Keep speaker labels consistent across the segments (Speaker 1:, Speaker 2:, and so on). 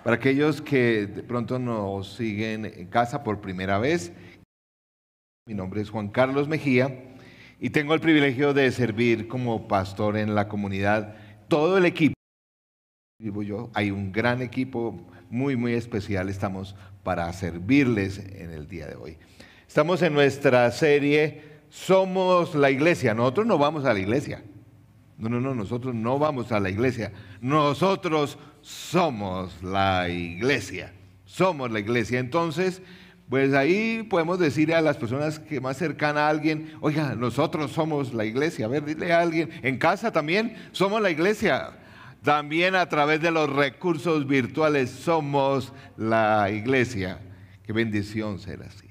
Speaker 1: Para aquellos que de pronto nos siguen en casa por primera vez, mi nombre es Juan Carlos Mejía y tengo el privilegio de servir como pastor en la comunidad. Todo el equipo, vivo yo, hay un gran equipo muy especial, estamos para servirles en el día de hoy. Estamos en nuestra serie Somos la Iglesia. Nosotros no vamos a la iglesia. No, nosotros no vamos a la iglesia. Nosotros somos la iglesia. Somos la iglesia. Entonces, pues ahí podemos decir a las personas que más cercanas a alguien, oiga, nosotros somos la iglesia. A ver, dile a alguien, en casa también somos la iglesia. También a través de los recursos virtuales somos la iglesia. Qué bendición ser así.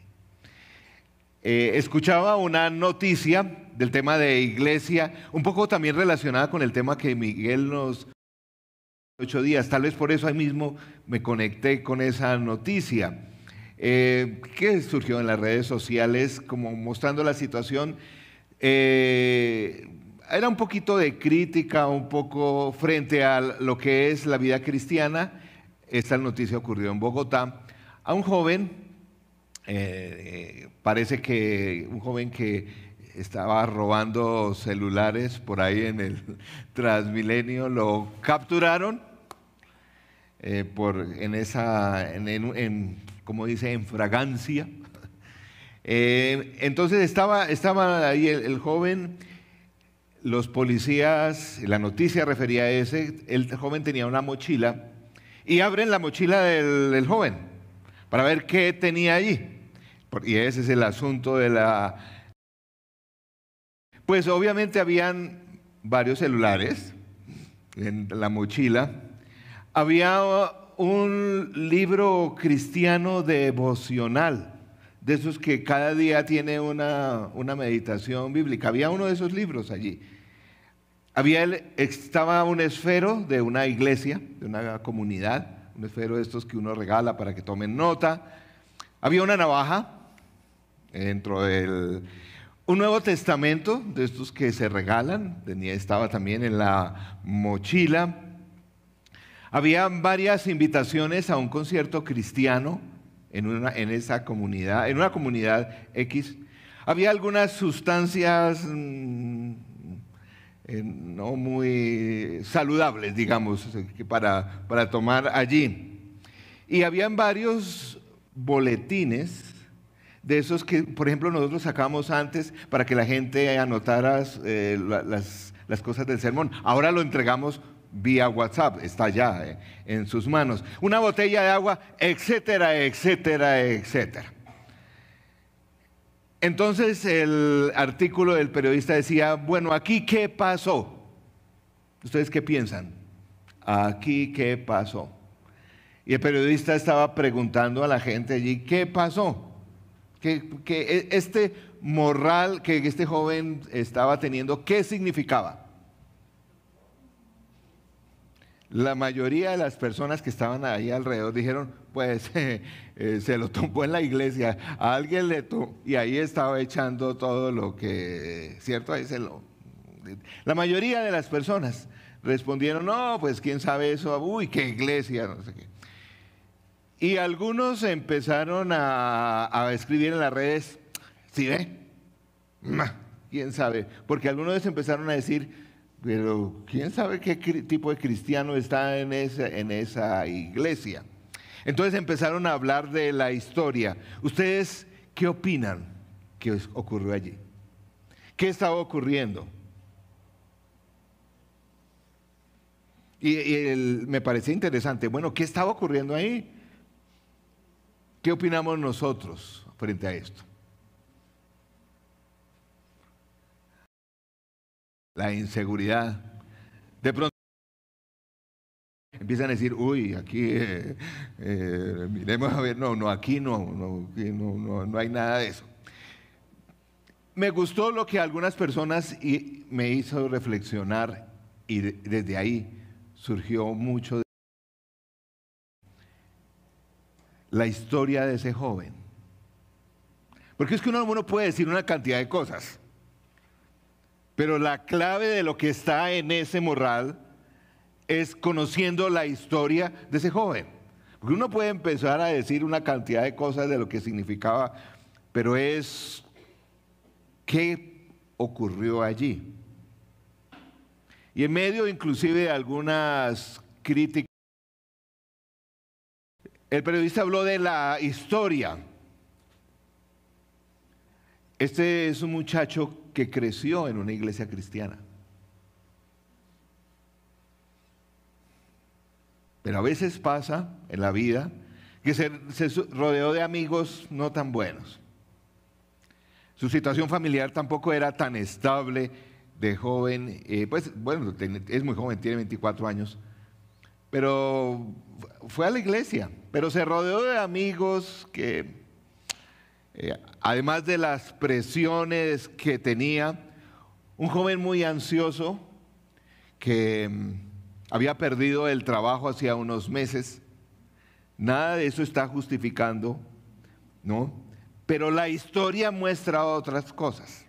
Speaker 1: Escuchaba una noticia del tema de iglesia, un poco también relacionada con el tema que Miguel nos 8 días, tal vez por eso ahí mismo me conecté con esa noticia, que surgió en las redes sociales como mostrando la situación. Era un poquito de crítica, un poco frente a lo que es la vida cristiana. Esta noticia ocurrió en Bogotá, a un joven. Parece que un joven que estaba robando celulares por ahí en el Transmilenio lo capturaron como dice, en fragancia. Entonces estaba ahí el joven, los policías, la noticia refería a el joven tenía una mochila y abren la mochila del joven para ver qué tenía allí. Y ese es el asunto de Pues obviamente habían varios celulares en la mochila. Había un libro cristiano devocional, de esos que cada día tiene una meditación bíblica. Había uno de esos libros allí. Estaba un esfero de una iglesia, de una comunidad, un esfero de estos que uno regala para que tomen nota. Había una navaja dentro un Nuevo Testamento de estos que se regalan, estaba también en la mochila. Había varias invitaciones a un concierto cristiano en esa comunidad, en una comunidad X. Había algunas sustancias no muy saludables, digamos, para tomar allí. Y habían varios boletines de esos que, por ejemplo, nosotros sacamos antes para que la gente anotara las cosas del sermón. Ahora lo entregamos vía WhatsApp, está ya en sus manos. Una botella de agua, etcétera, etcétera, etcétera. Entonces el artículo del periodista decía, bueno, ¿aquí qué pasó? ¿Ustedes qué piensan? ¿Aquí qué pasó? Y el periodista estaba preguntando a la gente allí, ¿qué pasó? Que este morral que este joven estaba teniendo, ¿qué significaba? La mayoría de las personas que estaban ahí alrededor dijeron, pues se lo tomó en la iglesia, a alguien le tomó, y ahí estaba echando todo lo que, ¿cierto? La mayoría de las personas respondieron, no, pues quién sabe eso, uy, qué iglesia, no sé qué. Y algunos empezaron a escribir en las redes, ¿sí ve? ¿Quién sabe? Porque algunos empezaron a decir, pero ¿quién sabe qué tipo de cristiano está en esa iglesia? Entonces empezaron a hablar de la historia. ¿Ustedes qué opinan que ocurrió allí? ¿Qué estaba ocurriendo? Me parecía interesante. Bueno, ¿qué estaba ocurriendo ahí? ¿Qué opinamos nosotros frente a esto? La inseguridad. De pronto empiezan a decir, uy, aquí miremos a ver, aquí no hay nada de eso. Me gustó lo que algunas personas me hizo reflexionar y desde ahí surgió mucho de la historia de ese joven. Porque es que uno puede decir una cantidad de cosas, pero la clave de lo que está en ese morral es conociendo la historia de ese joven. Porque uno puede empezar a decir una cantidad de cosas de lo que significaba, pero es qué ocurrió allí. Y en medio inclusive de algunas críticas, el periodista habló de la historia. Este es un muchacho que creció en una iglesia cristiana. Pero a veces pasa en la vida que se rodeó de amigos no tan buenos. Su situación familiar tampoco era tan estable de joven. Pues bueno, es muy joven, tiene 24 años. Pero fue a la iglesia, pero se rodeó de amigos que, además de las presiones que tenía, un joven muy ansioso que había perdido el trabajo hacía unos meses. Nada de eso está justificando, ¿no? Pero la historia muestra otras cosas.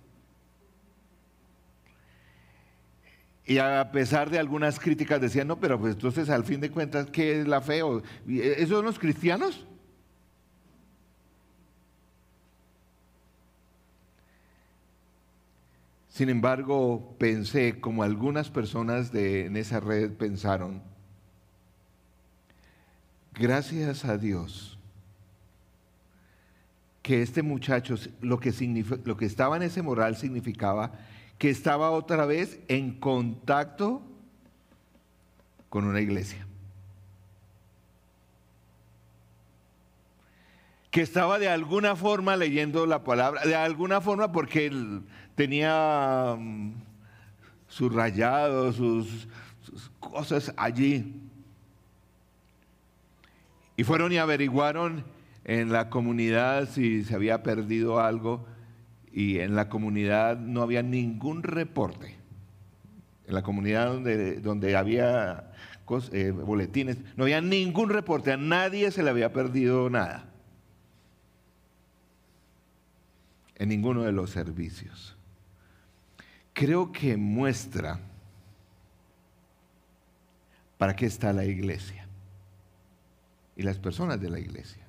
Speaker 1: Y a pesar de algunas críticas decían, no, pero pues entonces al fin de cuentas, ¿qué es la fe? ¿Esos son los cristianos? Sin embargo, pensé, como algunas personas en esa red pensaron, gracias a Dios, que este muchacho, lo que estaba en ese mural significaba que estaba otra vez en contacto con una iglesia. Que estaba de alguna forma leyendo la palabra, de alguna forma porque él tenía sus rayados, sus cosas allí. Y fueron y averiguaron en la comunidad si se había perdido algo, y en la comunidad no había ningún reporte. En la comunidad donde había boletines, no había ningún reporte, a nadie se le había perdido nada. En ninguno de los servicios. Creo que muestra para qué está la iglesia y las personas de la iglesia.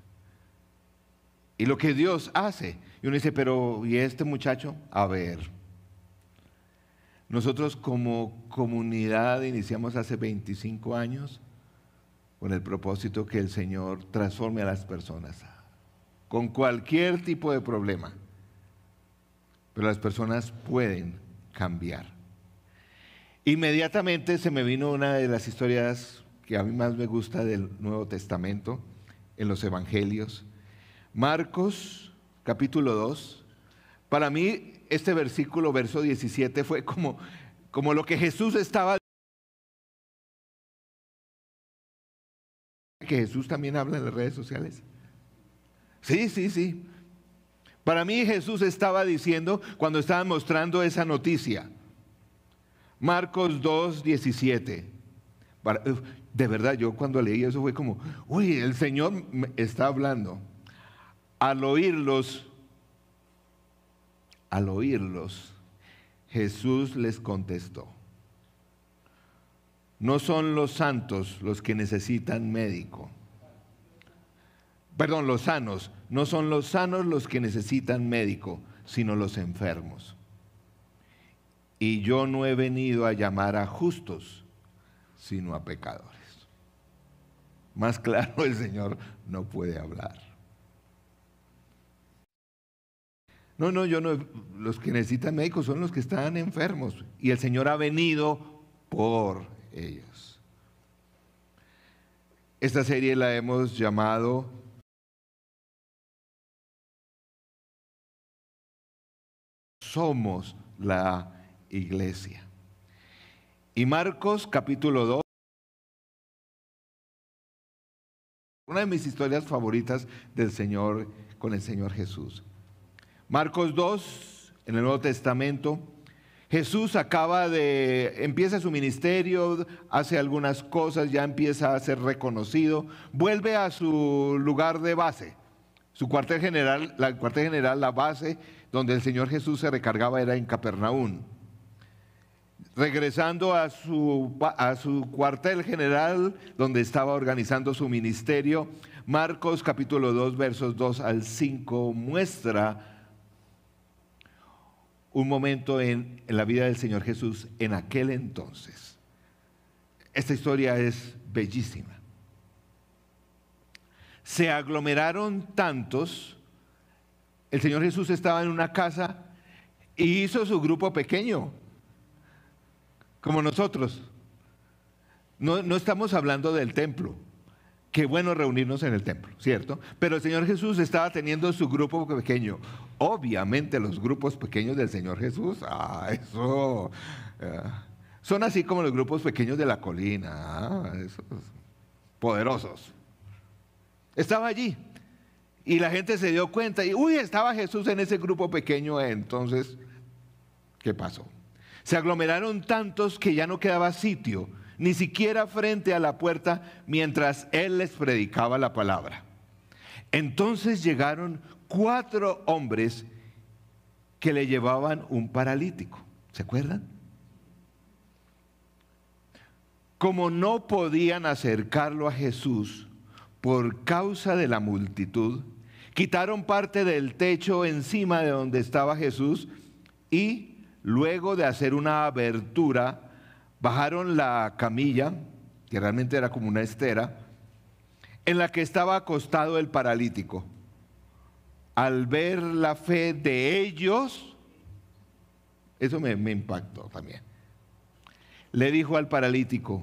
Speaker 1: Y lo que Dios hace. Y uno dice, pero ¿y este muchacho? A ver, nosotros como comunidad iniciamos hace 25 años con el propósito que el Señor transforme a las personas con cualquier tipo de problema. Pero las personas pueden cambiar. Inmediatamente se me vino una de las historias que a mí más me gusta del Nuevo Testamento, en los Evangelios. Marcos, capítulo 2. Para mí, este versículo, verso 17, fue como lo que Jesús estaba. ¿Que Jesús también habla en las redes sociales? Sí. Para mí Jesús estaba diciendo cuando estaba mostrando esa noticia. Marcos 2, 17. De verdad, yo cuando leí eso fue como, uy, el Señor está hablando. Al oírlos, Jesús les contestó: no son los santos los que necesitan médico. Perdón, los sanos. No son los sanos los que necesitan médico, sino los enfermos. Y yo no he venido a llamar a justos, sino a pecadores. Más claro el Señor no puede hablar. No, los que necesitan médicos son los que están enfermos. Y el Señor ha venido por ellos. Esta serie la hemos llamado Somos la Iglesia. Y Marcos capítulo 2, una de mis historias favoritas del Señor, con el Señor Jesús. Marcos 2, en el Nuevo Testamento, Jesús empieza su ministerio, hace algunas cosas, ya empieza a ser reconocido, vuelve a su lugar de base, su cuartel general, la base donde el Señor Jesús se recargaba era en Capernaum. regresando a su cuartel general donde estaba organizando su ministerio, Marcos capítulo 2, versos 2 al 5 muestra un momento en la vida del Señor Jesús en aquel entonces. Esta historia es bellísima. Se aglomeraron tantos, el Señor Jesús estaba en una casa y hizo su grupo pequeño, como nosotros. No estamos hablando del templo. Qué bueno reunirnos en el templo, ¿cierto? Pero el Señor Jesús estaba teniendo su grupo pequeño. Obviamente los grupos pequeños del Señor Jesús, son así como los grupos pequeños de la colina, esos poderosos. Estaba allí y la gente se dio cuenta y estaba Jesús en ese grupo pequeño. Entonces, ¿qué pasó? Se aglomeraron tantos que ya no quedaba sitio, ni siquiera frente a la puerta, mientras Él les predicaba la palabra. Entonces llegaron 4 hombres que le llevaban un paralítico. ¿Se acuerdan? Como no podían acercarlo a Jesús por causa de la multitud, quitaron parte del techo encima de donde estaba Jesús y luego de hacer una abertura, bajaron la camilla, que realmente era como una estera, en la que estaba acostado el paralítico. Al ver la fe de ellos, eso me impactó también. Le dijo al paralítico: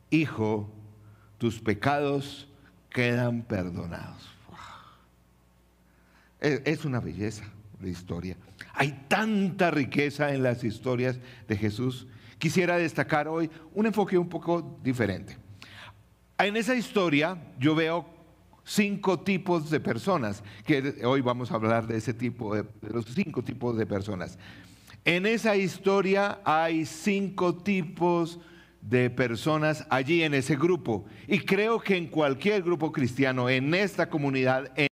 Speaker 1: hijo, tus pecados quedan perdonados. Es una belleza de historia. Hay tanta riqueza en las historias de Jesús. Quisiera destacar hoy un enfoque un poco diferente. En esa historia yo veo 5 tipos de personas, que hoy vamos a hablar de ese tipo, de los 5 tipos de personas. En esa historia hay 5 tipos de personas allí en ese grupo. Y creo que en cualquier grupo cristiano, en esta comunidad, en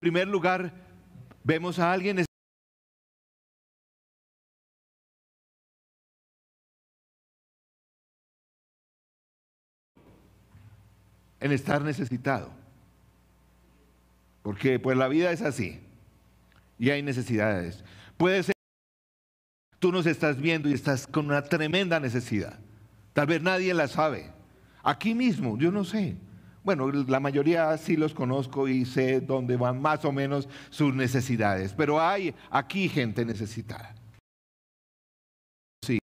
Speaker 1: primer lugar, vemos a alguien en estar necesitado. Porque pues la vida es así y hay necesidades. Puede ser que tú nos estás viendo y estás con una tremenda necesidad. Tal vez nadie la sabe. Aquí mismo, yo no sé. Bueno, la mayoría sí los conozco y sé dónde van más o menos sus necesidades, pero hay aquí gente necesitada. Sí.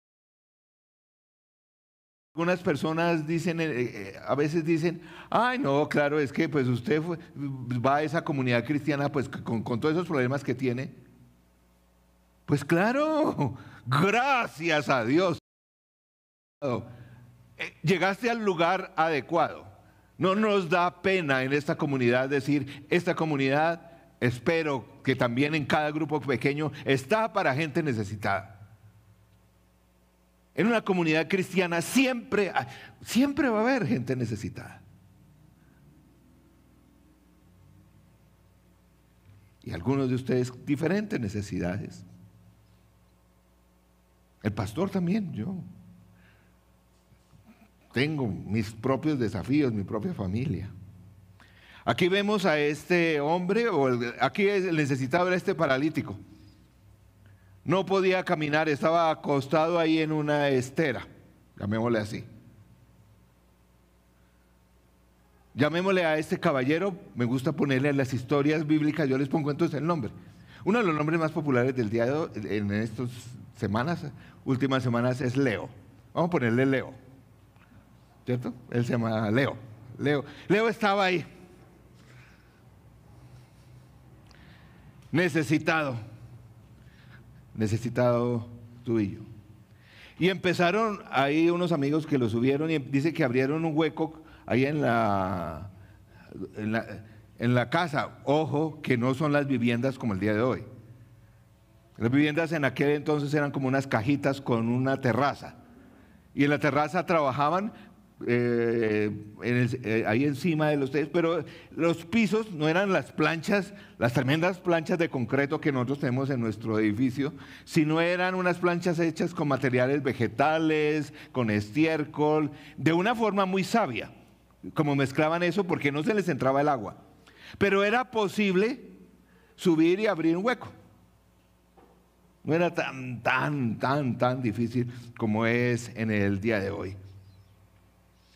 Speaker 1: Algunas personas dicen, a veces dicen: ay no, claro, es que pues usted va a esa comunidad cristiana pues con todos esos problemas que tiene. Pues claro, gracias a Dios. Llegaste al lugar adecuado. No nos da pena en esta comunidad decir: esta comunidad, espero que también en cada grupo pequeño, está para gente necesitada. En una comunidad cristiana siempre va a haber gente necesitada. Y algunos de ustedes diferentes necesidades. El pastor también, yo tengo mis propios desafíos, mi propia familia. Aquí vemos a este hombre, aquí el necesitado era este paralítico. No podía caminar, estaba acostado ahí en una estera, llamémosle así. Llamémosle a este caballero, me gusta ponerle en las historias bíblicas, yo les pongo entonces el nombre. Uno de los nombres más populares del día de hoy, en estas últimas semanas, es Leo. Vamos a ponerle Leo, ¿cierto? Él se llama Leo. Leo estaba ahí, necesitado tú y yo. Y empezaron ahí unos amigos que lo subieron y dice que abrieron un hueco ahí en la casa. Ojo, que no son las viviendas como el día de hoy. Las viviendas en aquel entonces eran como unas cajitas con una terraza. Y en la terraza trabajaban ahí encima de los techos, pero los pisos no eran las planchas, las tremendas planchas de concreto que nosotros tenemos en nuestro edificio, sino eran unas planchas hechas con materiales vegetales, con estiércol, de una forma muy sabia, como mezclaban eso porque no se les entraba el agua. Pero era posible subir y abrir un hueco. No era tan difícil como es en el día de hoy.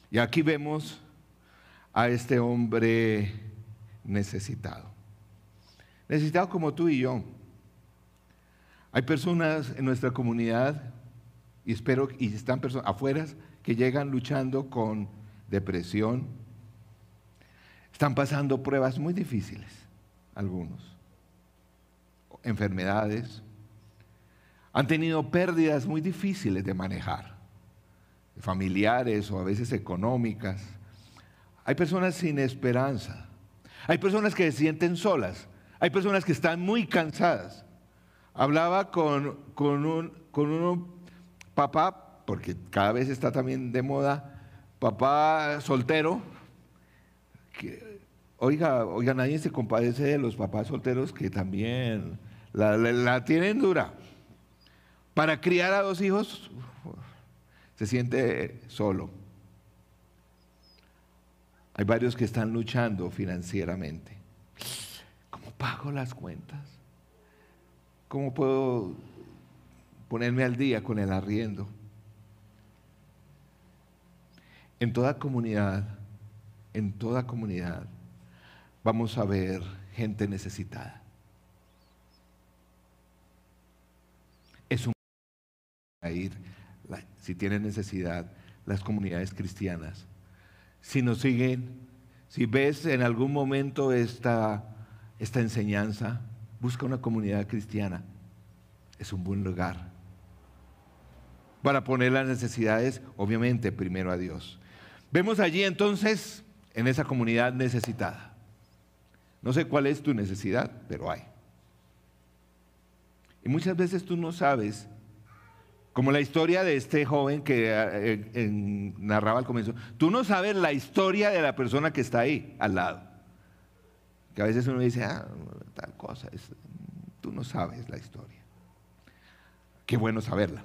Speaker 1: Y aquí vemos a este hombre necesitado. Necesitado como tú y yo. Hay personas en nuestra comunidad, y están personas afuera, que llegan luchando con depresión. Están pasando pruebas muy difíciles, algunos. Enfermedades. Han tenido pérdidas muy difíciles de manejar, familiares o a veces económicas. Hay personas sin esperanza. Hay personas que se sienten solas. Hay personas que están muy cansadas. Hablaba con un papá, porque cada vez está también de moda, papá soltero. Oiga, nadie se compadece de los papás solteros que también la tienen dura. Para criar a 2 hijos se siente solo. Hay varios que están luchando financieramente. ¿Cómo pago las cuentas? ¿Cómo puedo ponerme al día con el arriendo? En toda comunidad vamos a ver gente necesitada. Es un ir, si tienen necesidad, las comunidades cristianas. Si nos siguen, si ves en algún momento esta enseñanza, busca una comunidad cristiana. Es un buen lugar para poner las necesidades, obviamente, primero a Dios. Vemos allí entonces, en esa comunidad necesitada. No sé cuál es tu necesidad, pero hay. Y muchas veces tú no sabes, como la historia de este joven que narraba al comienzo, tú no sabes la historia de la persona que está ahí, al lado. Que a veces uno dice, tal cosa, tú no sabes la historia. Qué bueno saberla.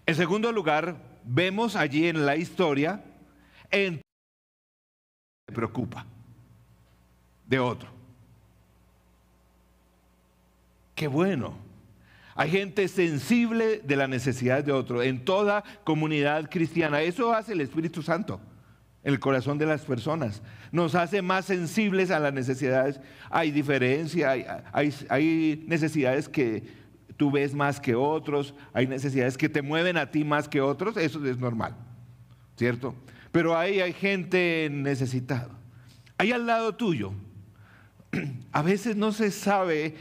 Speaker 1: En segundo lugar, vemos allí en la historia, se preocupa de otro. Qué bueno. Hay gente sensible de las necesidades de otro en toda comunidad cristiana. Eso hace el Espíritu Santo en el corazón de las personas. Nos hace más sensibles a las necesidades. Hay diferencia, hay necesidades que tú ves más que otros, hay necesidades que te mueven a ti más que otros. Eso es normal, ¿cierto? Pero ahí hay gente necesitada. Ahí al lado tuyo. A veces no se sabe,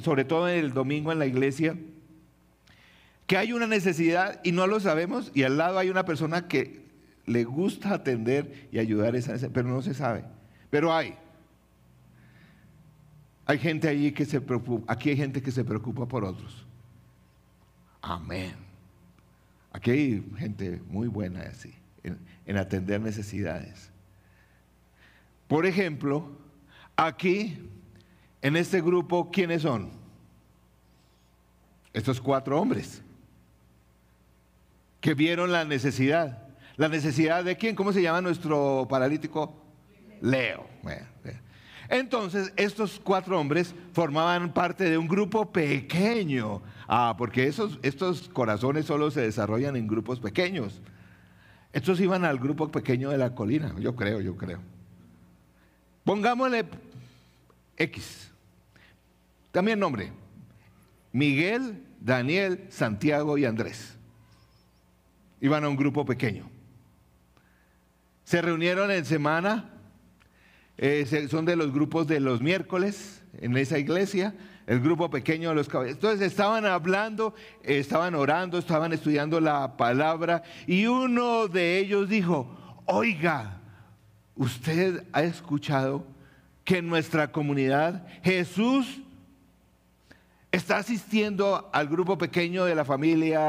Speaker 1: sobre todo en el domingo en la iglesia, que hay una necesidad y no lo sabemos, y al lado hay una persona que le gusta atender y ayudar a esa necesidad, pero no se sabe. Pero hay gente allí que se preocupa, aquí hay gente que se preocupa por otros. Amén. Aquí hay gente muy buena así, en atender necesidades. Por ejemplo, aquí, en este grupo, ¿quiénes son? Estos 4 hombres que vieron la necesidad. ¿La necesidad de quién? ¿Cómo se llama nuestro paralítico? Leo. Entonces, estos 4 hombres formaban parte de un grupo pequeño. Porque estos corazones solo se desarrollan en grupos pequeños. Estos iban al grupo pequeño de la colina, yo creo. Pongámosle X. También nombre. Miguel, Daniel, Santiago y Andrés. Iban a un grupo pequeño. Se reunieron en semana. Son de los grupos de los miércoles en esa iglesia. El grupo pequeño de los caballeros. Entonces estaban hablando, estaban orando, estaban estudiando la palabra. Y uno de ellos dijo, oiga, ¿usted ha escuchado que en nuestra comunidad Jesús está asistiendo al grupo pequeño de la familia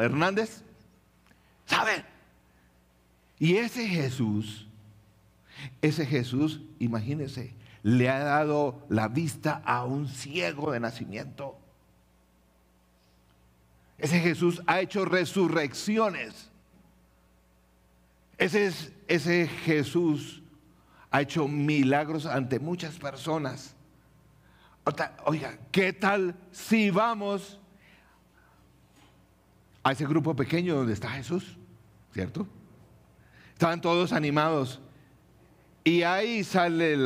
Speaker 1: Hernández? ¿Saben? Y ese Jesús, imagínense, le ha dado la vista a un ciego de nacimiento. Ese Jesús ha hecho resurrecciones. Ese Jesús ha hecho milagros ante muchas personas. Oiga, ¿qué tal si vamos a ese grupo pequeño donde está Jesús? ¿Cierto? Estaban todos animados. Y ahí sale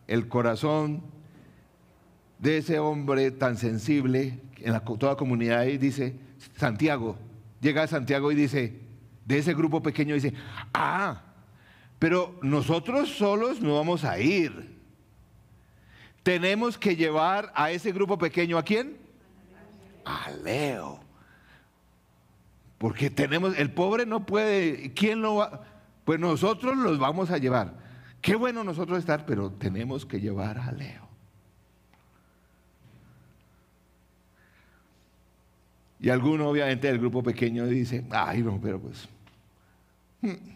Speaker 1: el corazón de ese hombre tan sensible en toda comunidad, y dice, Santiago, llega a Santiago y dice, de ese grupo pequeño, dice, pero nosotros solos no vamos a ir. Tenemos que llevar a ese grupo pequeño, ¿a quién? A Leo. Porque el pobre no puede, ¿quién lo va? Pues nosotros los vamos a llevar. Qué bueno nosotros estar, pero tenemos que llevar a Leo. Y alguno obviamente del grupo pequeño dice, ay no, pero pues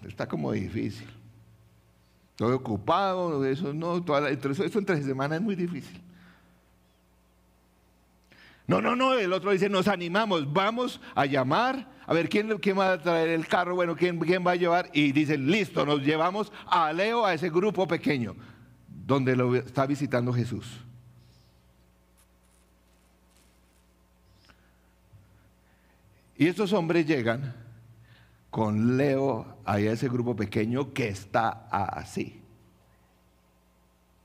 Speaker 1: está como difícil. Estoy ocupado, eso no, eso entre semana es muy difícil. No, el otro dice, nos animamos, vamos a llamar, a ver quién va a traer el carro, bueno, quién va a llevar, y dicen, listo, nos llevamos a Leo, a ese grupo pequeño, donde lo está visitando Jesús. Y estos hombres llegan con Leo a ese grupo pequeño que está así,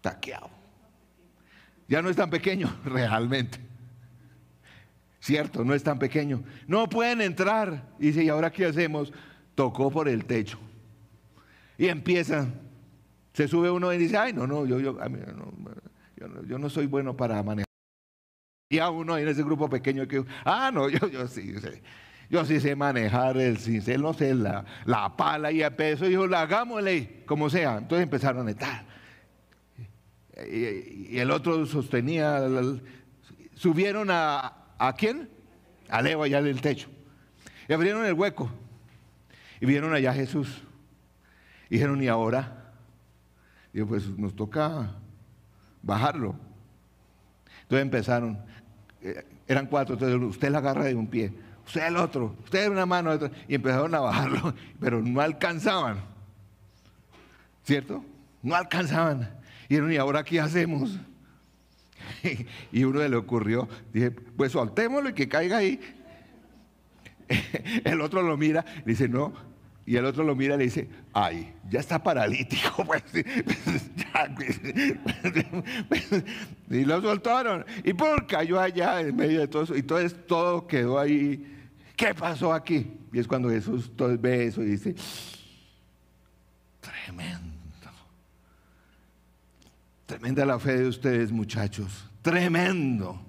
Speaker 1: taqueado. Ya no es tan pequeño realmente. Cierto, no es tan pequeño. No pueden entrar. Y dice, ¿y ahora qué hacemos? Tocó por el techo. Y empiezan. Se sube uno y dice, ay, yo no soy bueno para manejar. Y a uno en ese grupo pequeño que, no, yo sí sé. Yo sí sé manejar el cincel, no sé, la pala, y empezó, dijo, hagámosle como sea. Entonces empezaron a estar. Y el otro sostenía, subieron ¿a quién? A Leo allá en el techo. Y abrieron el hueco. Y vieron allá a Jesús. Y dijeron, ¿y ahora? Y yo, pues nos toca bajarlo. Entonces empezaron. Eran 4, entonces usted la agarra de un pie, usted el otro, usted de una mano, otro, y empezaron a bajarlo, pero no alcanzaban. ¿Cierto? No alcanzaban. Y dijeron, ¿y ahora qué hacemos? Y uno le ocurrió, dije, pues soltémoslo y que caiga ahí. El otro lo mira, le dice, no. Y el otro lo mira y le dice, ay, ya está paralítico. Pues, y lo soltaron. Y cayó allá en medio de todo eso. Y entonces todo quedó ahí. ¿Qué pasó aquí? Y es cuando Jesús ve eso y dice, tremendo. Tremenda la fe de ustedes, muchachos. Tremendo.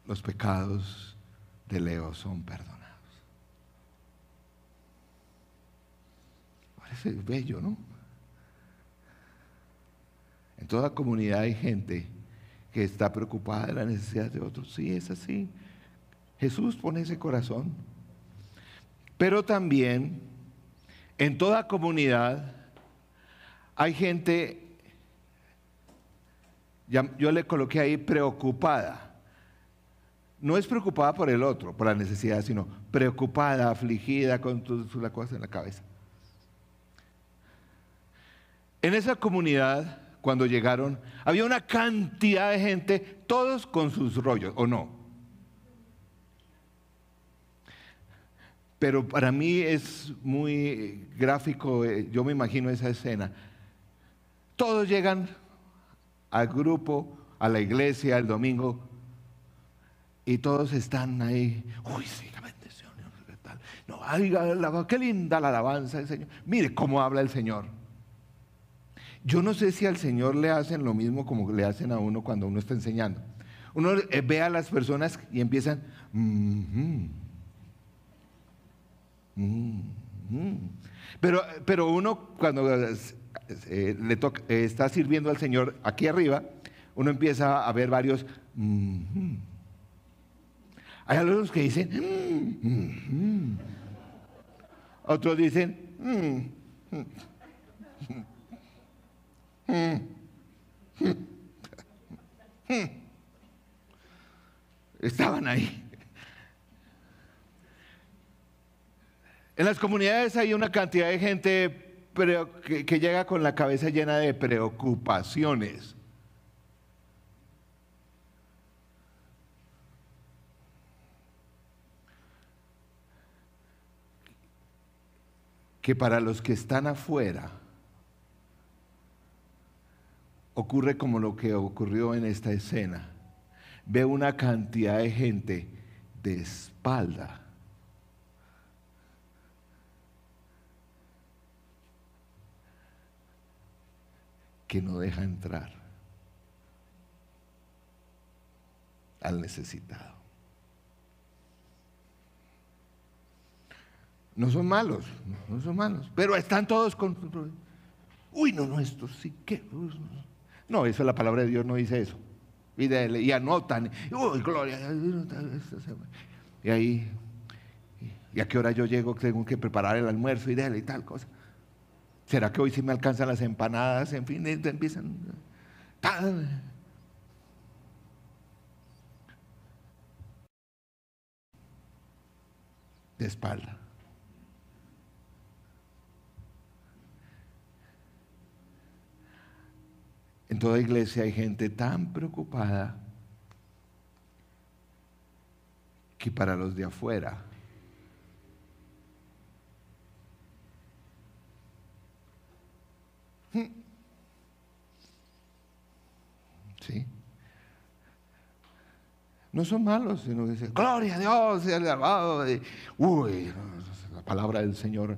Speaker 1: Los pecados de Leo son perdonados. Parece bello, ¿no? En toda comunidad hay gente que está preocupada de la necesidad de otros. Sí, es así. Jesús pone ese corazón. Pero también en toda comunidad hay gente, yo le coloqué ahí, preocupada. No es preocupada por el otro, por la necesidad, sino preocupada, afligida, con todas las cosas en la cabeza. En esa comunidad, cuando llegaron, había una cantidad de gente, todos con sus rollos, ¿o no? Pero para mí es muy gráfico, yo me imagino esa escena. Todos llegan al grupo, a la iglesia el domingo, y todos están ahí. Uy, sí, la bendición. No, ay, qué linda la alabanza del Señor. Mire cómo habla el Señor. Yo no sé si al Señor le hacen lo mismo como le hacen a uno cuando uno está enseñando. Uno ve a las personas y empiezan, pero uno cuando está sirviendo al Señor aquí arriba, uno empieza a ver varios. Hay algunos que dicen. Otros dicen, estaban ahí. En las comunidades hay una cantidad de gente que llega con la cabeza llena de preocupaciones. Que para los que están afuera ocurre como lo que ocurrió en esta escena. Ve una cantidad de gente de espalda. Que no deja entrar al necesitado. No son malos, no son malos, pero están todos con... Uy, no, esto sí que... No, eso la palabra de Dios no dice eso. Y anotan, uy, gloria. Y ahí, ¿y a qué hora yo llego? Tengo que preparar el almuerzo y tal cosa. ¿Será que hoy sí me alcanzan las empanadas? En fin, empiezan... De espalda. En toda iglesia hay gente tan preocupada que para los de afuera ¿sí? No son malos, sino que dicen, gloria a Dios, sea alabado. Uy, la palabra del Señor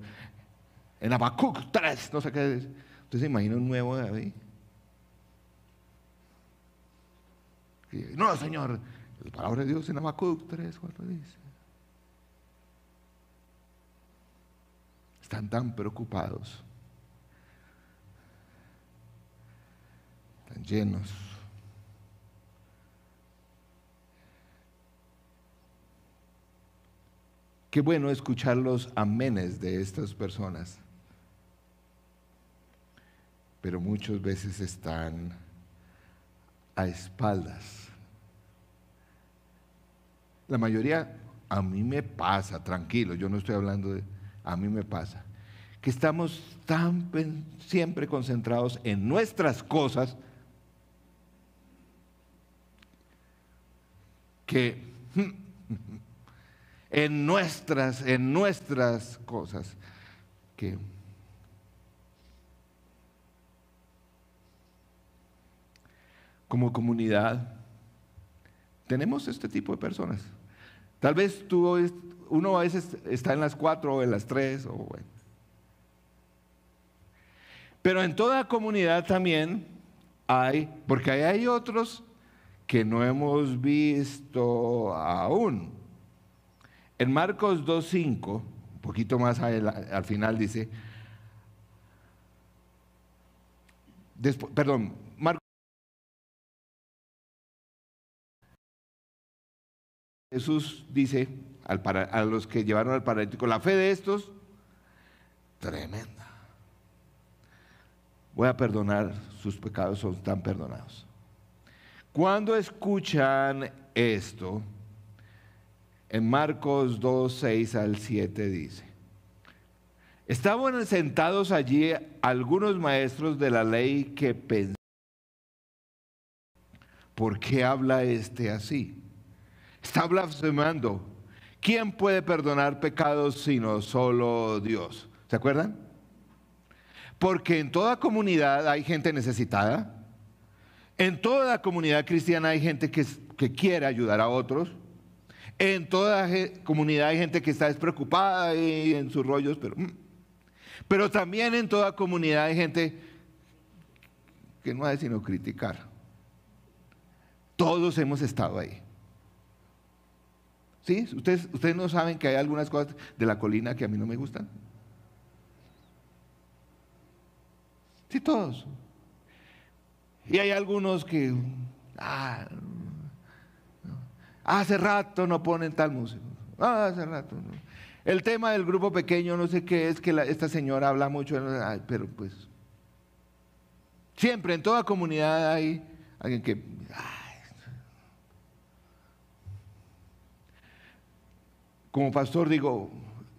Speaker 1: en Habacuc 3, no sé qué es. Usted se imagina un nuevo David. No, Señor, la palabra de Dios en Habacuc 3, 4 dice. Están tan preocupados, tan llenos. Qué bueno escuchar los amenes de estas personas, pero muchas veces están a espaldas. La mayoría, a mí me pasa, tranquilo, yo no estoy hablando de... A mí me pasa, que estamos siempre concentrados en nuestras cosas, que en nuestras cosas, que como comunidad tenemos este tipo de personas. Tal vez uno a veces está en las 4 o en las 3, o bueno. Pero en toda comunidad también hay, porque hay otros que no hemos visto aún. En Marcos 2:5, un poquito más al final dice, Marcos, Jesús dice a los que llevaron al paralítico, la fe de estos, tremenda. Voy a perdonar, sus pecados son tan perdonados. Cuando escuchan esto, en Marcos 2:6 al 7 dice, estaban sentados allí algunos maestros de la ley que pensaban, ¿por qué habla este así? Está blasfemando. ¿Quién puede perdonar pecados sino solo Dios? ¿Se acuerdan? Porque en toda comunidad hay gente necesitada. En toda comunidad cristiana hay gente que quiere ayudar a otros. En toda comunidad hay gente que está despreocupada y en sus rollos, pero también en toda comunidad hay gente que no hace sino criticar. Todos hemos estado ahí. ¿Sí? ¿Ustedes no saben que hay algunas cosas de la colina que a mí no me gustan? Sí, todos. Y hay algunos que hace rato no ponen tal música. Hace rato no. El tema del grupo pequeño, no sé qué es, que esta señora habla mucho, ay, pero pues siempre en toda comunidad hay alguien que... Como pastor digo,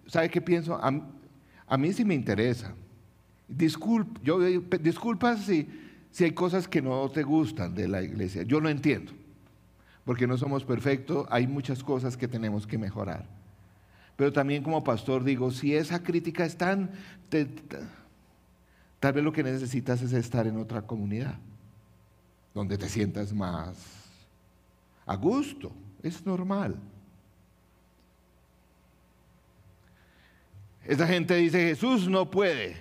Speaker 1: ¿sabe qué pienso? A mí sí me interesa. Disculpas si hay cosas que no te gustan de la iglesia. Yo lo entiendo, porque no somos perfectos, hay muchas cosas que tenemos que mejorar. Pero también como pastor digo, si esa crítica es tan... tal vez lo que necesitas es estar en otra comunidad, donde te sientas más a gusto, es normal. Esa gente dice, Jesús no puede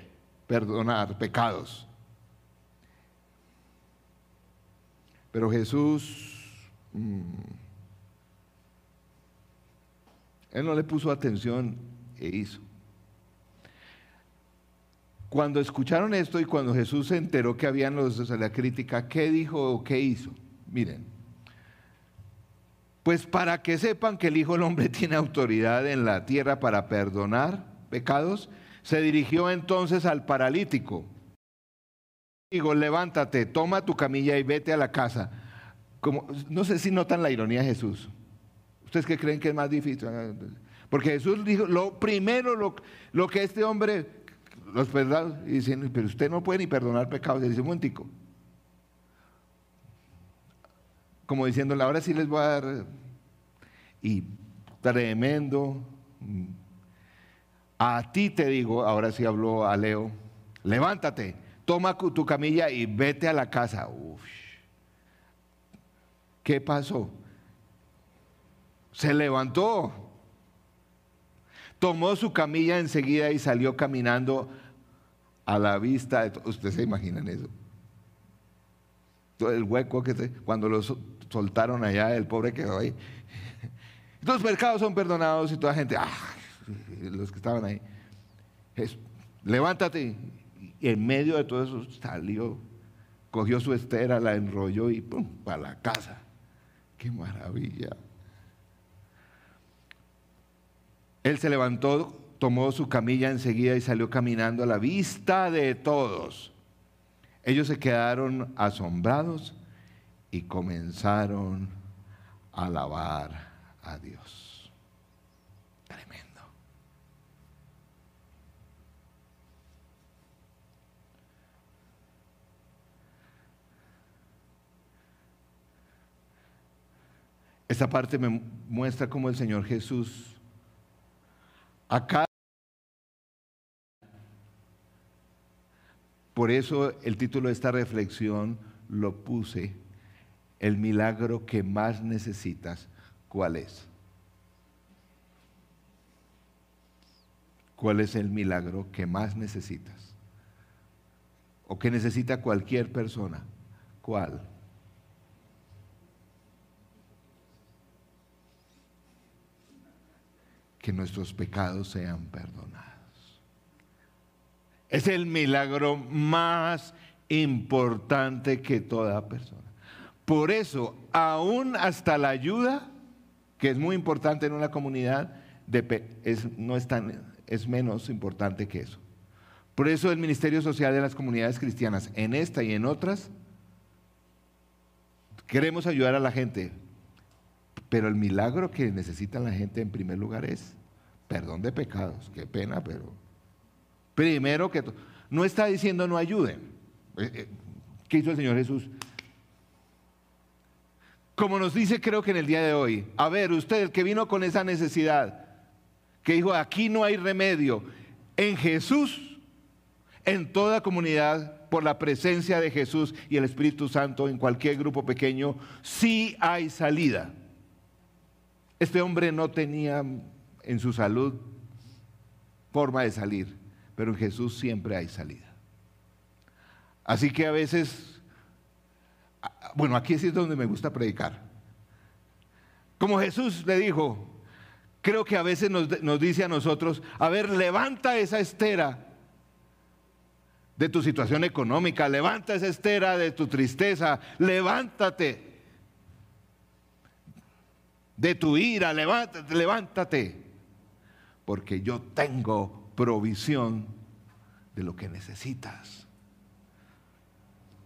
Speaker 1: perdonar pecados. Pero Jesús, Él no le puso atención e hizo. Cuando escucharon esto y cuando Jesús se enteró que habían los de la crítica, ¿qué dijo o qué hizo? Miren, pues para que sepan que el Hijo del Hombre tiene autoridad en la tierra para perdonar pecados, se dirigió entonces al paralítico. Digo, levántate, toma tu camilla y vete a la casa. No sé si notan la ironía de Jesús. ¿Ustedes qué creen que es más difícil? Porque Jesús dijo, lo primero, lo que este hombre, los perdonados, y dicen, pero usted no puede ni perdonar pecados. Y dice, un momentico. Como diciéndole, ahora sí les voy a dar. Y tremendo. A ti te digo, ahora sí habló a Leo, levántate, toma tu camilla y vete a la casa. Uf. ¿Qué pasó? Se levantó, tomó su camilla enseguida y salió caminando a la vista de todos. Ustedes se imaginan eso. Todo el hueco cuando lo soltaron allá, el pobre quedó ahí. Los pecados son perdonados y toda la gente, los que estaban ahí, levántate. Y en medio de todo eso salió, cogió su estera, la enrolló y ¡pum!, para la casa. ¡Qué maravilla! Él se levantó, tomó su camilla enseguida y salió caminando a la vista de todos. Ellos se quedaron asombrados y comenzaron a alabar a Dios. Tremendo. Esta parte me muestra cómo el Señor Jesús acá. Por eso el título de esta reflexión lo puse, el milagro que más necesitas, ¿cuál es? ¿Cuál es el milagro que más necesitas? O que necesita cualquier persona. ¿Cuál? Que nuestros pecados sean perdonados. Es el milagro más importante que toda persona. Por eso, aún hasta la ayuda, que es muy importante en una comunidad, es menos importante que eso. Por eso el ministerio social de las comunidades cristianas, en esta y en otras, queremos ayudar a la gente, pero el milagro que necesita la gente en primer lugar es perdón de pecados. Qué pena, pero primero que todo, no está diciendo no ayuden. ¿Qué hizo el Señor Jesús? Como nos dice, creo que en el día de hoy, a ver, usted el que vino con esa necesidad, que dijo, aquí no hay remedio, en Jesús, en toda comunidad, por la presencia de Jesús y el Espíritu Santo, en cualquier grupo pequeño, sí hay salida. Este hombre no tenía en su salud forma de salir, pero en Jesús siempre hay salida. Así que a veces, bueno, aquí es donde me gusta predicar. Como Jesús le dijo, creo que a veces nos dice a nosotros, a ver, levanta esa estera de tu situación económica, levanta esa estera de tu tristeza, levántate de tu ira, levántate. porque yo tengo provisión de lo que necesitas.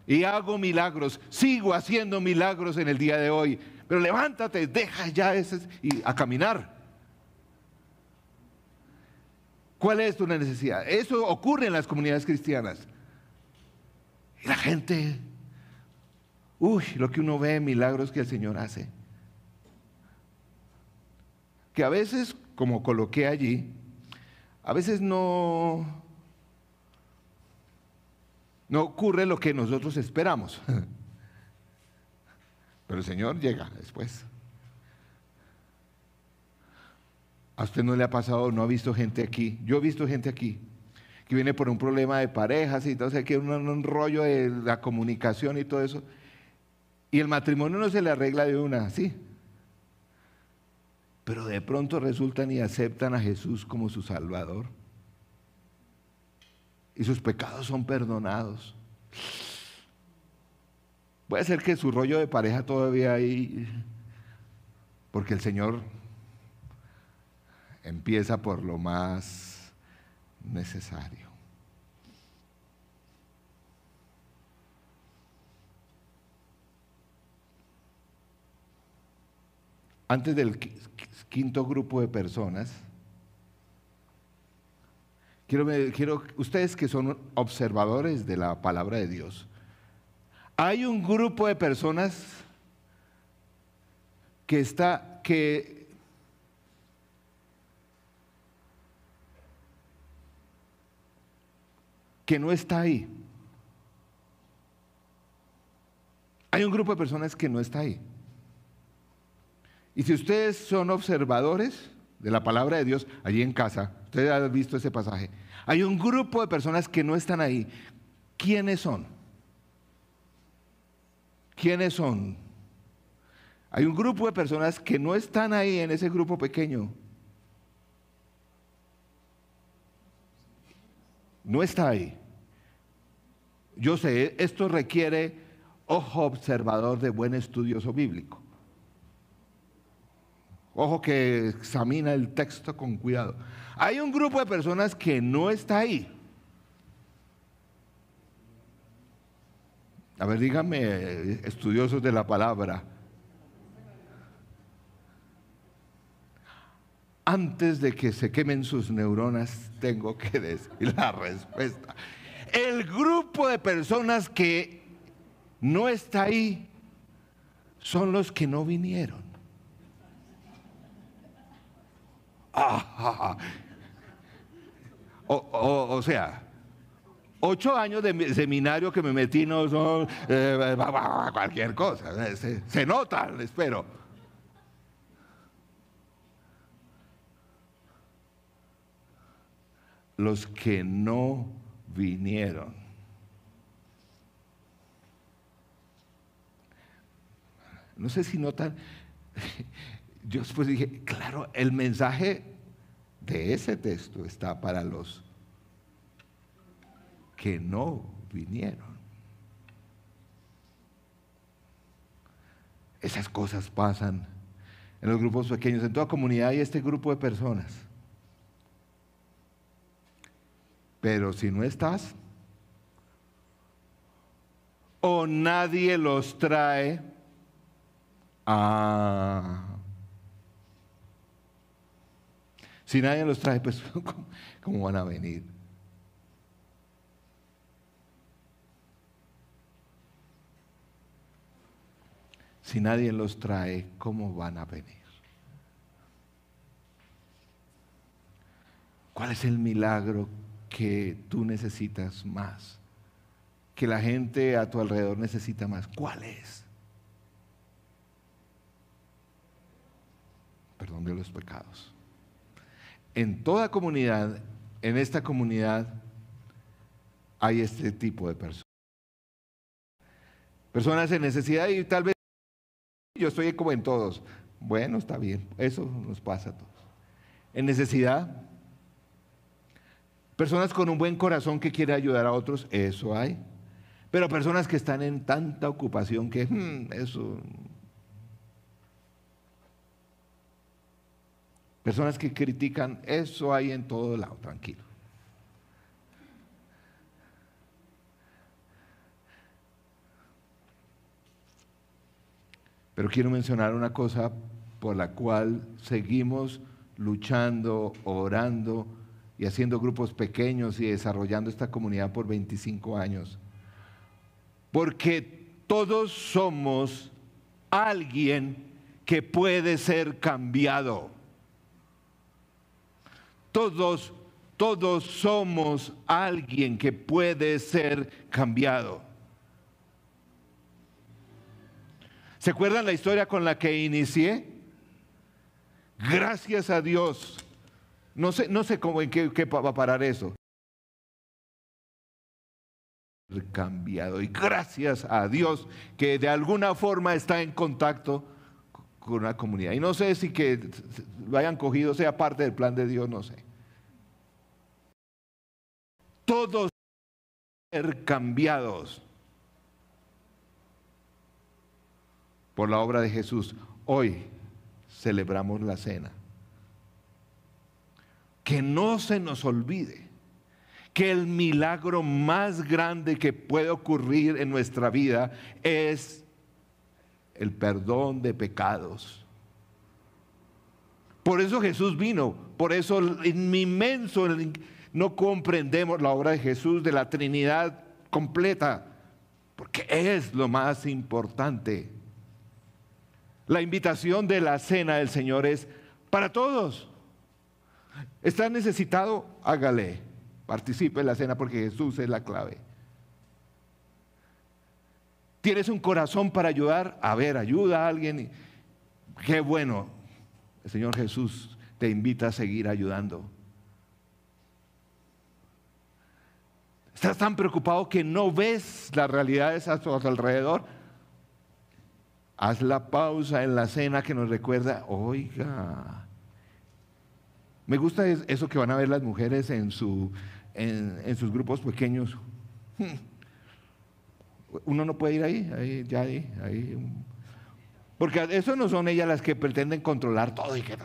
Speaker 1: Y hago milagros, sigo haciendo milagros en el día de hoy, pero levántate, deja ya ese y a caminar. ¿Cuál es tu necesidad? Eso ocurre en las comunidades cristianas. Y la gente, lo que uno ve, milagros que el Señor hace. Que a veces, como coloqué allí, a veces no ocurre lo que nosotros esperamos. Pero el Señor llega después. ¿A usted no le ha pasado, no ha visto gente aquí? Yo he visto gente aquí que viene por un problema de parejas y todo, o sea, que un rollo de la comunicación y todo eso. Y el matrimonio no se le arregla de una, ¿sí? Pero de pronto resultan y aceptan a Jesús como su Salvador. Y sus pecados son perdonados. Puede ser que su rollo de pareja todavía hay, porque el Señor empieza por lo más necesario. Antes del quinto grupo de personas, quiero ustedes que son observadores de la palabra de Dios, hay un grupo de personas que no está ahí. Hay un grupo de personas que no está ahí. Y si ustedes son observadores de la palabra de Dios, allí en casa, ustedes han visto ese pasaje, hay un grupo de personas que no están ahí. ¿Quiénes son? ¿Quiénes son? Hay un grupo de personas que no están ahí en ese grupo pequeño. No está ahí. Yo sé, esto requiere ojo observador de buen estudioso bíblico. Ojo que examina el texto con cuidado. Hay un grupo de personas que no está ahí. A ver, díganme, estudiosos de la palabra. Antes de que se quemen sus neuronas, tengo que decir la respuesta. El grupo de personas que no está ahí son los que no vinieron. O sea, 8 años de seminario que me metí no son cualquier cosa. Se nota, espero. Los que no vinieron. No sé si notan. Yo después dije, claro, el mensaje de ese texto está para los que no vinieron. Esas cosas pasan en los grupos pequeños. En toda comunidad hay este grupo de personas. Pero si no estás, o nadie los trae, si nadie los trae, pues ¿cómo van a venir? Si nadie los trae, ¿cómo van a venir? ¿Cuál es el milagro que tú necesitas más? Que la gente a tu alrededor necesita más. ¿Cuál es? Perdón de los pecados. En toda comunidad, en esta comunidad, hay este tipo de personas. Personas en necesidad y tal vez yo estoy como en todos. Bueno, está bien, eso nos pasa a todos. En necesidad, personas con un buen corazón que quieren ayudar a otros, eso hay. Pero personas que están en tanta ocupación que eso. Personas que critican, eso hay en todo lado, tranquilo. Pero quiero mencionar una cosa por la cual seguimos luchando, orando y haciendo grupos pequeños y desarrollando esta comunidad por 25 años. Porque todos somos alguien que puede ser cambiado. Todos somos alguien que puede ser cambiado. ¿Se acuerdan la historia con la que inicié? Gracias a Dios. No sé cómo, en qué va a parar eso. Cambiado. Y gracias a Dios que de alguna forma está en contacto con una comunidad. Y no sé si que lo hayan cogido, sea parte del plan de Dios, no sé. Todos ser cambiados por la obra de Jesús. Hoy celebramos la cena. Que no se nos olvide que el milagro más grande que puede ocurrir en nuestra vida es el perdón de pecados. Por eso Jesús vino, por eso inmenso no comprendemos la obra de Jesús, de la Trinidad completa, porque es lo más importante. La invitación de la cena del Señor es para todos. ¿Está necesitado? Hágale, participe en la cena porque Jesús es la clave. ¿Tienes un corazón para ayudar? A ver, ayuda a alguien. Qué bueno, el Señor Jesús te invita a seguir ayudando. ¿Estás tan preocupado que no ves las realidades a tu alrededor? Haz la pausa en la cena que nos recuerda, oiga, me gusta eso que van a ver las mujeres en sus grupos pequeños. Uno no puede ir ahí. Porque eso no son ellas las que pretenden controlar todo y que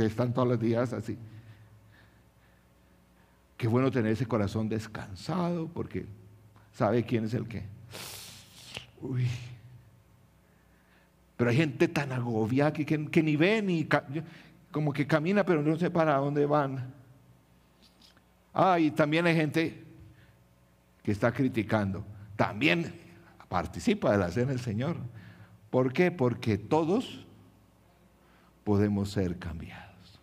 Speaker 1: están todos los días así. Qué bueno tener ese corazón descansado porque sabe quién es el qué. Uy. Pero hay gente tan agobiada que ni ve ni como que camina pero no sé para dónde van. Y también hay gente que está criticando. También participa de la cena del Señor. ¿Por qué? Porque todos podemos ser cambiados.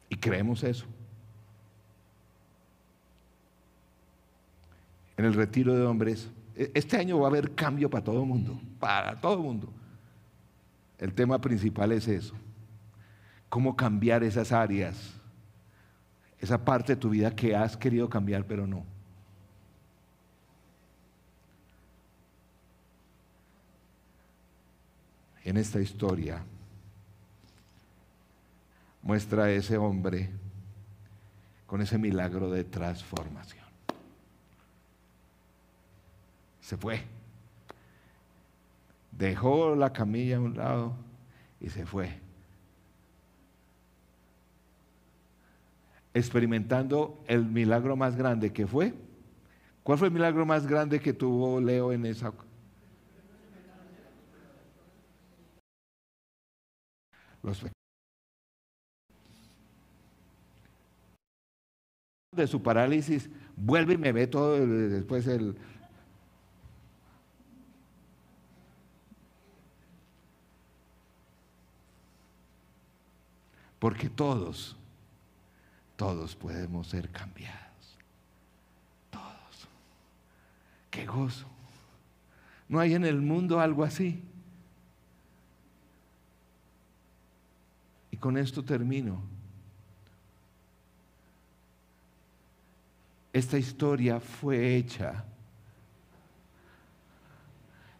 Speaker 1: Y creemos eso. En el retiro de hombres, este año va a haber cambio para todo el mundo, para todo el mundo. El tema principal es eso. Cómo cambiar esas áreas, esa parte de tu vida que has querido cambiar pero no. En esta historia muestra a ese hombre con ese milagro de transformación. Se fue. Dejó la camilla a un lado y se fue. Experimentando el milagro más grande que fue. ¿Cuál fue el milagro más grande que tuvo Leo en esa ocasión? De su parálisis, vuelve y me ve todo después porque todos podemos ser cambiados. Todos. Qué gozo. ¿No hay en el mundo algo así? Y con esto termino. Esta historia fue hecha.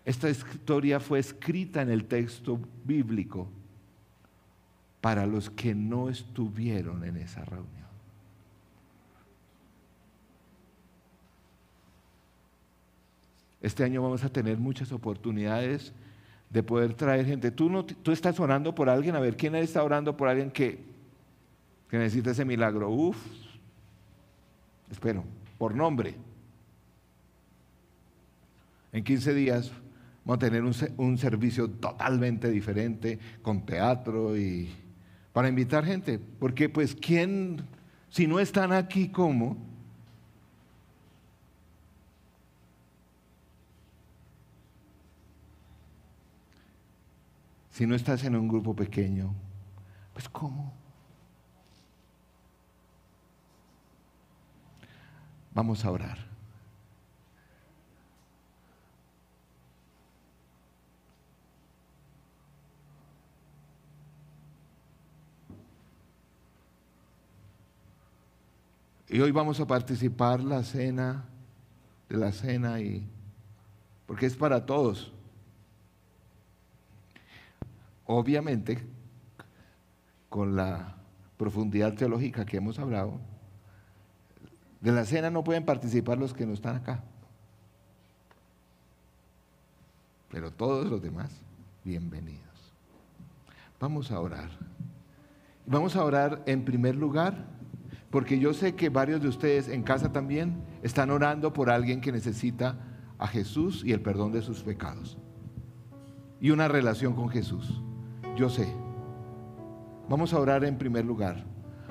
Speaker 1: Esta historia fue escrita en el texto bíblico para los que no estuvieron en esa reunión. Este año vamos a tener muchas oportunidades de poder traer gente. Tú estás orando por alguien, a ver, ¿quién está orando por alguien que necesita ese milagro? Espero, por nombre. En 15 días vamos a tener un servicio totalmente diferente, con teatro y para invitar gente. Porque pues, ¿quién, si no están aquí, cómo? Si no estás en un grupo pequeño, pues ¿cómo? Vamos a orar. Y hoy vamos a participar de la cena, porque es para todos. Obviamente, con la profundidad teológica que hemos hablado, de la cena no pueden participar los que no están acá. Pero todos los demás, bienvenidos. Vamos a orar. Vamos a orar en primer lugar, porque yo sé que varios de ustedes en casa también están orando por alguien que necesita a Jesús y el perdón de sus pecados. Y una relación con Jesús. Yo sé. Vamos a orar en primer lugar,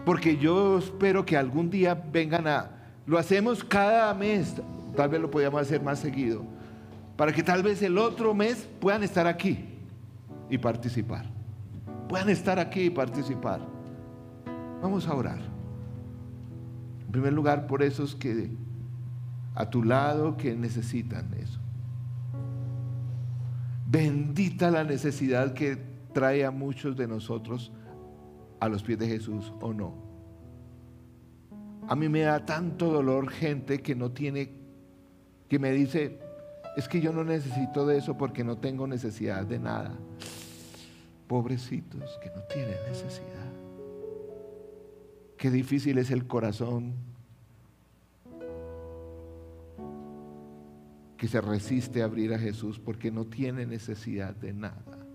Speaker 1: porque yo espero que algún día vengan lo hacemos cada mes, tal vez lo podamos hacer más seguido, para que tal vez el otro mes puedan estar aquí y participar. Puedan estar aquí y participar. Vamos a orar. En primer lugar, por esos que a tu lado que necesitan eso. Bendita la necesidad que trae a muchos de nosotros a los pies de Jesús, ¿o no? A mí me da tanto dolor gente que no tiene, que me dice, es que yo no necesito de eso porque no tengo necesidad de nada. Pobrecitos que no tienen necesidad. Qué difícil es el corazón que se resiste a abrir a Jesús porque no tiene necesidad de nada.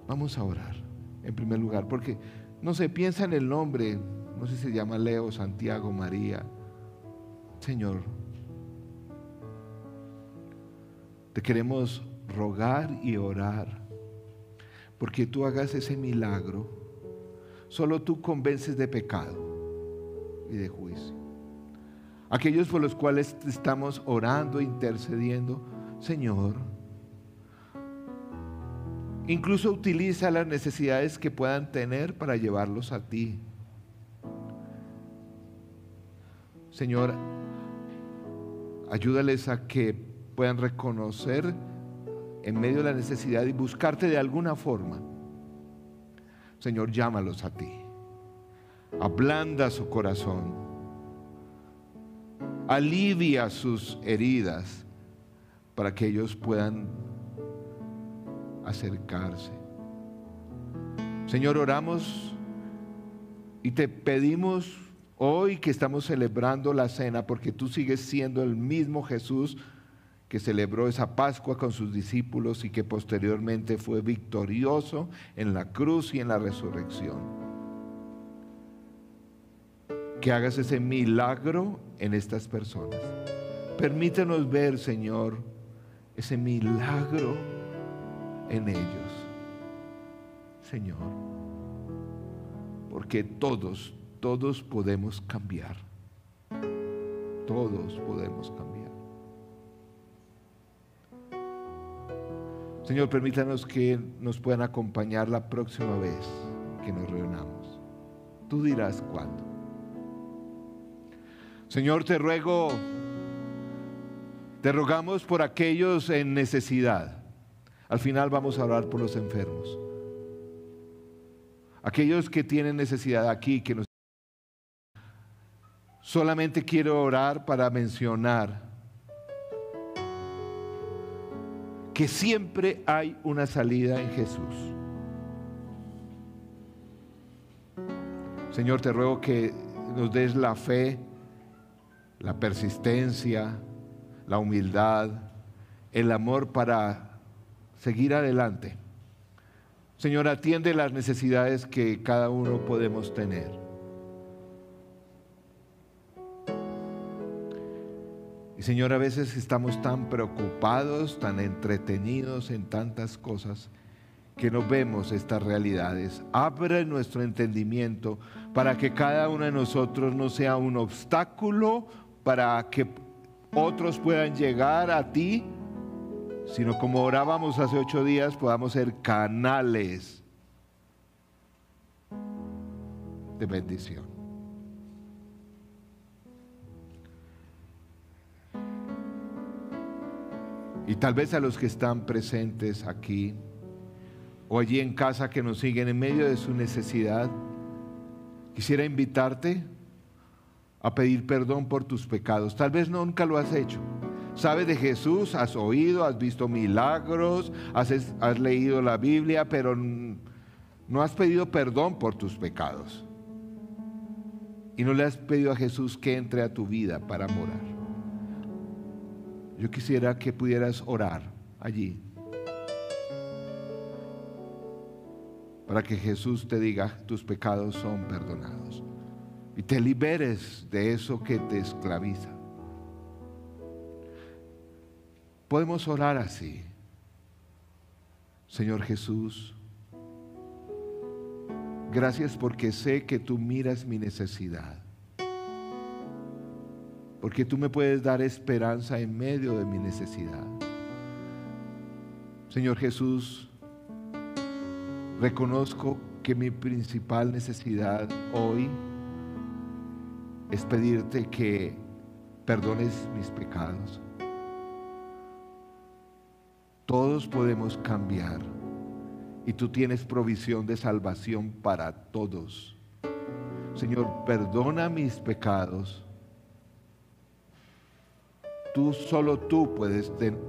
Speaker 1: Vamos a orar en primer lugar, porque no se piensa en el nombre, no sé si se llama Leo, Santiago, María. Señor, te queremos rogar y orar porque tú hagas ese milagro. Solo tú convences de pecado y de juicio. Aquellos por los cuales estamos orando, intercediendo, Señor, incluso utiliza las necesidades que puedan tener para llevarlos a ti. Señor, ayúdales a que puedan reconocer en medio de la necesidad y buscarte de alguna forma. Señor, llámalos a ti. Ablanda su corazón. Alivia sus heridas para que ellos puedan acercarse. Señor, oramos y te pedimos hoy que estamos celebrando la cena, porque tú sigues siendo el mismo Jesús que celebró esa Pascua con sus discípulos y que posteriormente fue victorioso en la cruz y en la resurrección. Que hagas ese milagro en estas personas. Permítenos ver, Señor, ese milagro en ellos, Señor, porque todos podemos cambiar. Todos podemos cambiar. Señor, permítanos que nos puedan acompañar la próxima vez que nos reunamos. Tú dirás cuándo. Señor, te rogamos por aquellos en necesidad. Al final vamos a orar por los enfermos. Aquellos que tienen necesidad aquí, solamente quiero orar para mencionar que siempre hay una salida en Jesús. Señor, te ruego que nos des la fe, la persistencia, la humildad, el amor para seguir adelante. Señor, atiende las necesidades que cada uno podemos tener. Y Señor, a veces estamos tan preocupados, tan entretenidos en tantas cosas, que no vemos estas realidades. Abre nuestro entendimiento para que cada uno de nosotros no sea un obstáculo para que otros puedan llegar a ti, sino como orábamos hace 8 días, podamos ser canales de bendición. Y tal vez a los que están presentes aquí o allí en casa que nos siguen en medio de su necesidad, quisiera invitarte a pedir perdón por tus pecados. Tal vez nunca lo has hecho. Sabes de Jesús, has oído, has visto milagros, has leído la Biblia, pero no has pedido perdón por tus pecados. Y no le has pedido a Jesús que entre a tu vida para morar. Yo quisiera que pudieras orar allí, para que Jesús te diga: tus pecados son perdonados, y te liberes de eso que te esclaviza. Podemos orar así: Señor Jesús, gracias porque sé que tú miras mi necesidad, porque tú me puedes dar esperanza en medio de mi necesidad. Señor Jesús, reconozco que mi principal necesidad hoy es pedirte que perdones mis pecados. Todos podemos cambiar y tú tienes provisión de salvación para todos. Señor, perdona mis pecados. Solo tú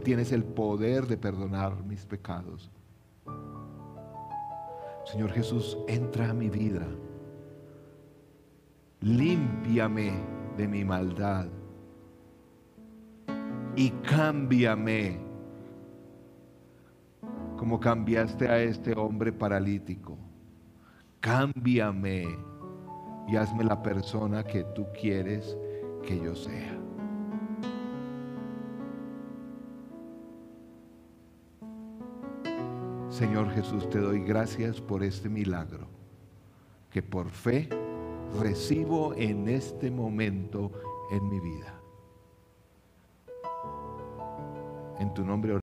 Speaker 1: tienes el poder de perdonar mis pecados. Señor Jesús, entra a mi vida, límpiame de mi maldad y cámbiame como cambiaste a este hombre paralítico. Cámbiame y hazme la persona que tú quieres que yo sea. Señor Jesús, te doy gracias por este milagro que por fe recibo en este momento en mi vida. En tu nombre oramos.